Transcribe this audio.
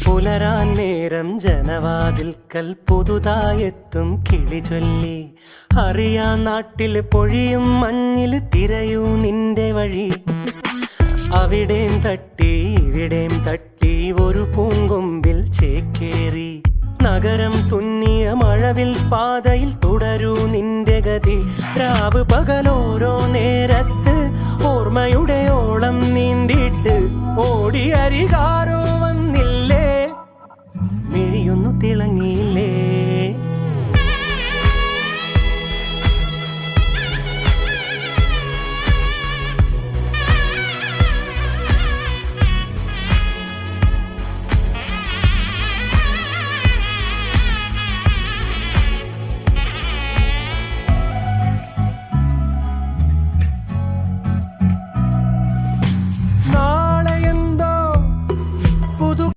പുലരാൻ നേരം ജനവാതിൽക്കൽ പുതുതായെത്തും കിളി ചൊല്ലി. അറിയാൻ നാട്ടിൽ പൊഴിയും മഞ്ഞിൽ തിരയൂ നിന്റെ വഴി. അവിടേം തട്ടി ഇവിടേം തട്ടി ഒരു പൂങ്കൊമ്പിൽ ചേക്കേറി. നഗരം തുന്നിയ മഴവിൽ പാതയിൽ തുടരൂ നിന്റെ ഗതി. രാവ് പകലോരോ നേരത്ത് ഓർമ്മയുടെ ഓളം നീന്തിട്ട് ഓടിയരികാരോ വന്ന്